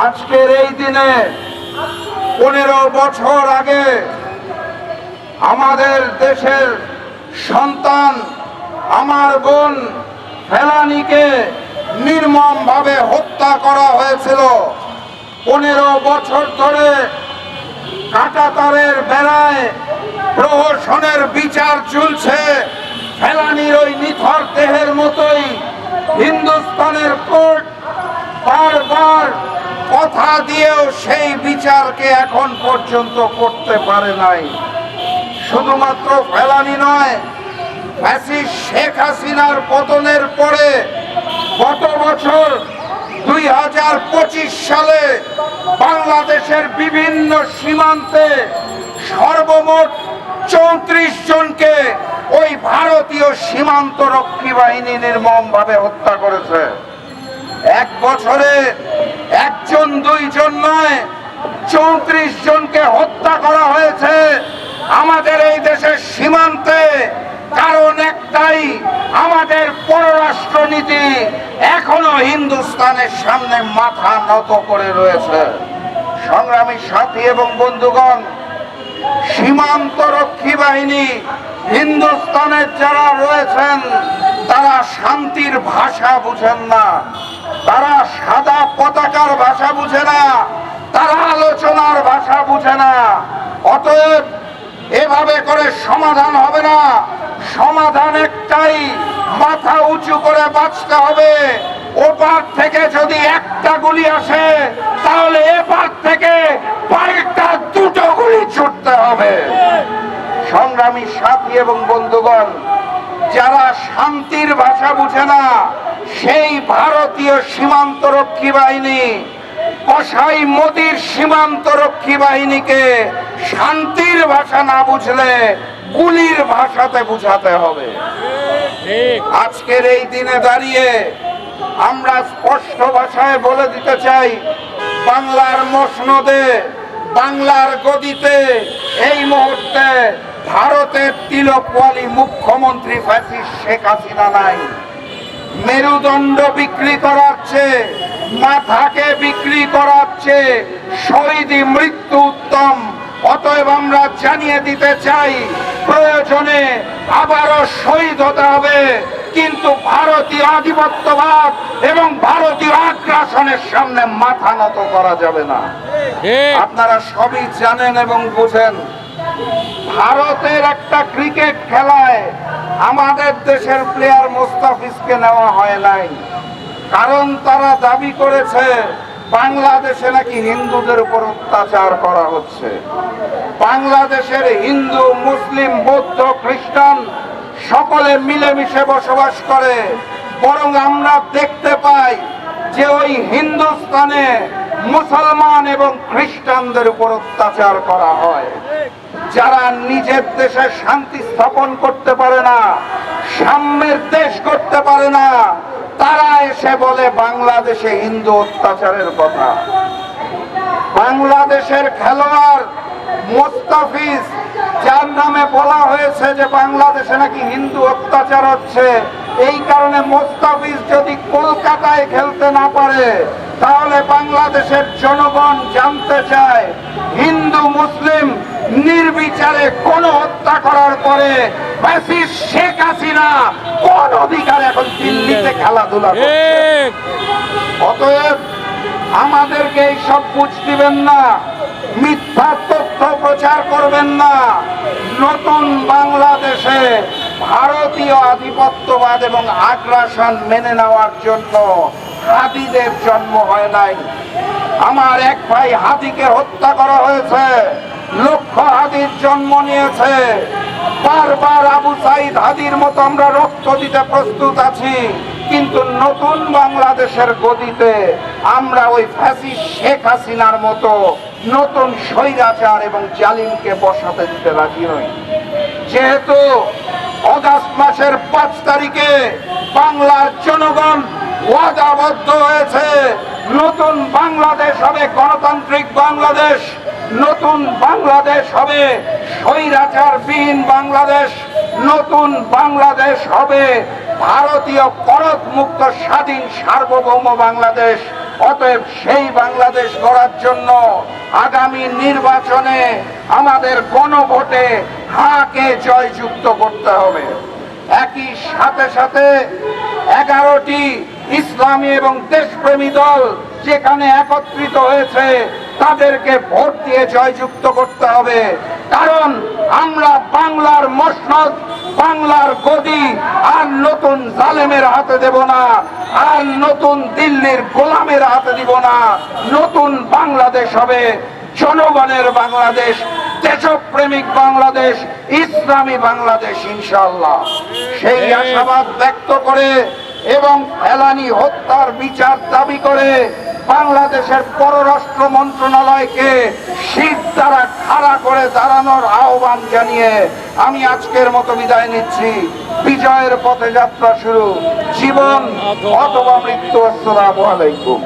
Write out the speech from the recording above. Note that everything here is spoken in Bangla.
আজকের এই দিনে 15 বছর আগে আমাদের দেশের সন্তান আমার বোন ফেলানীকে নির্মমভাবে হত্যা করা হয়েছিল। 15 বছর ধরে কাঁটাতারের বেড়ায় প্রহসনের বিচার চলছে। ফেলানীর ওই নিথর দেহের মতোই হিন্দুস্তানের কোর্ট বারবার কথা দিয়েও সেই বিচারকে এখন পর্যন্ত করতে পারে নাই। শুধুমাত্র ফেলানী নয়, ফ্যাসিস্ট শেখ হাসিনার পতনের পরে গত বছর 2025 সালে বাংলাদেশের বিভিন্ন সীমান্তে সর্বমোট 34 জনকে ওই ভারতীয় সীমান্ত রক্ষী বাহিনী নির্মমভাবে হত্যা করেছে। এক বছরে একজন দুইজন নয়, 34 জনকে হত্যা করা হয়েছে আমাদের এই দেশের সীমান্তে। কারণ একটাই, আমাদের পররাষ্ট্রনীতি এখনো হিন্দুস্তানের সামনে মাথা নত করে রয়েছে। সংগ্রামী সাথী এবং বন্ধুগণ, সীমান্ত রক্ষী বাহিনী হিন্দুস্তানের যারা রয়েছেন তারা শান্তির ভাষা বুঝেন না, তারা সাদা পতাকার ভাষা বুঝে না, তারা আলোচনার ভাষা বুঝে না। অতএব এভাবে করে সমাধান হবে না। সমাধান একটাই, মাথা উঁচু করে বাঁচতে হবে। ওপার থেকে যদি একটা গুলি আসে তাহলে এপার থেকে পাল্টা দুটো গুলি ছুটতে হবে। সংগ্রামী সাথী এবং বন্ধুগণ, যারা শান্তির ভাষা বুঝে না সেই ভারতীয় সীমান্ত রক্ষী বাহিনী কসাই মোদির সীমান্ত রক্ষী বাহিনীকে শান্তির ভাষা না বুঝলে গুলির ভাষাতে বুঝাতে হবে। আজকের এই দিনে দাঁড়িয়ে আমরা স্পষ্ট ভাষায় বলে দিতে চাই, বাংলার মসনদে, বাংলার গদিতে এই মুহূর্তে ভারতের তিলকওয়ালী মুখ্যমন্ত্রী ফ্যাসিস্ট শেখ হাসিনা নাই। মেরুদণ্ড বিক্রি করাচ্ছে, মাথাকে বিক্রি করাচ্ছে, শহীদি মৃত্যু উত্তম। অতএব আমরা জানিয়ে দিতে চাই, প্রয়োজনে আবারও শহীদ হতে হবে, কিন্তু ভারতীয় আধিপত্যবাদ এবং ভারতীয় আগ্রাসনের সামনে মাথা নত করা যাবে না। আপনারা সবই জানেন এবং বুঝেন, ভারতের একটা ক্রিকেট খেলায় আমাদের দেশের প্লেয়ার মোস্তাফিজকে নেওয়া হয় নাই। কারণ তারা দাবি করেছে বাংলাদেশে নাকি হিন্দুদের উপর অত্যাচার করা হচ্ছে। বাংলাদেশের হিন্দু, মুসলিম, বৌদ্ধ, খ্রিস্টান সকলে মিলেমিশে বসবাস করে। বরং আমরা দেখতে পাই যে ওই হিন্দুস্তানে মুসলমান এবং খ্রিস্টানদের উপর অত্যাচার করা হয়। যারা নিজের দেশে শান্তি স্থাপন করতে পারে না, সাম্যের দেশ করতে পারে না, তারা এসে বলে বাংলাদেশে হিন্দু অত্যাচারের কথা। বাংলাদেশের খেলোয়াড় মোস্তাফিজ, যার নামে বলা হয়েছে যে বাংলাদেশে নাকি হিন্দু অত্যাচার হচ্ছে, এই কারণে মোস্তাফিজ যদি কলকাতায় খেলতে না পারে তাহলে বাংলাদেশের জনগণ জানতে চায় হিন্দু মুসলিম নির্বিচারে কোন হত্যা করার পরে ফ্যাসিস্ট শেখ হাসিনা কোন অধিকার এখন দিল্লিতে খেলাধুলা করছে। অতএব আমাদেরকে এই সব বুঝ দিবেন না, মিথ্যা তথ্য প্রচার করবেন না। নতুন বাংলাদেশে ভারতীয় আধিপত্যবাদ এবং আগ্রাসন মেনে নেওয়ার জন্য হাদিদের জন্ম হয় নাই। আমার এক ভাই হাদিকে হত্যা করা হয়েছে, লক্ষ হাদির জন্ম নিয়েছে। বারবার আবু সাইদ হাদির মতো আমরা রক্ত দিতে প্রস্তুত আছি, কিন্তু নতুন বাংলাদেশের গদিতে আমরা ওই ফ্যাসিস্ট শেখ হাসিনার মতো নতুন স্বৈরাচার এবং জালিমকে বসাতে দিতে রাজি নই। যেহেতু আগস্ট মাসের 5 তারিখে বাংলার জনগণ ওয়াদাবদ্ধ হয়েছে, নতুন বাংলাদেশ হবে গণতান্ত্রিক বাংলাদেশ, নতুন বাংলাদেশ হবে স্বৈরাচারবিহীন বাংলাদেশ, নতুন বাংলাদেশ হবে ভারতীয় করদ মুক্ত স্বাধীন সার্বভৌম বাংলাদেশ। অতএব সেই বাংলাদেশ গড়ার জন্য আগামী নির্বাচনে আমাদের গণভোটে হাকে জয়যুক্ত করতে হবে। একই সাথে সাথে 11টি ইসলামী এবং দেশপ্রেমী দল যেখানে একত্রিত হয়েছে তাদেরকে ভোট দিয়ে জয়যুক্ত করতে হবে। কারণ আমরা বাংলার মসনদ, বাংলার গদি আর নতুন জালেমের হাতে দেব না, আর নতুন দিল্লির গোলামের হাতে দিব না। নতুন বাংলাদেশ হবে জনগণের বাংলাদেশ, দেশপ্রেমিক বাংলাদেশ, ইসলামী বাংলাদেশ ইনশাআল্লাহ। সেই আশাবাদ ব্যক্ত করে এবং ফেলানি হত্যার বিচার দাবি করে বাংলাদেশের পররাষ্ট্র মন্ত্রণালয়কে শীত দ্বারা খাড়া করে দাঁড়ানোর আহ্বান জানিয়ে আমি আজকের মতো বিদায় নিচ্ছি। বিজয়ের পথে যাত্রা শুরু, জীবন অথবা মৃত্যু। আসসালামু আলাইকুম।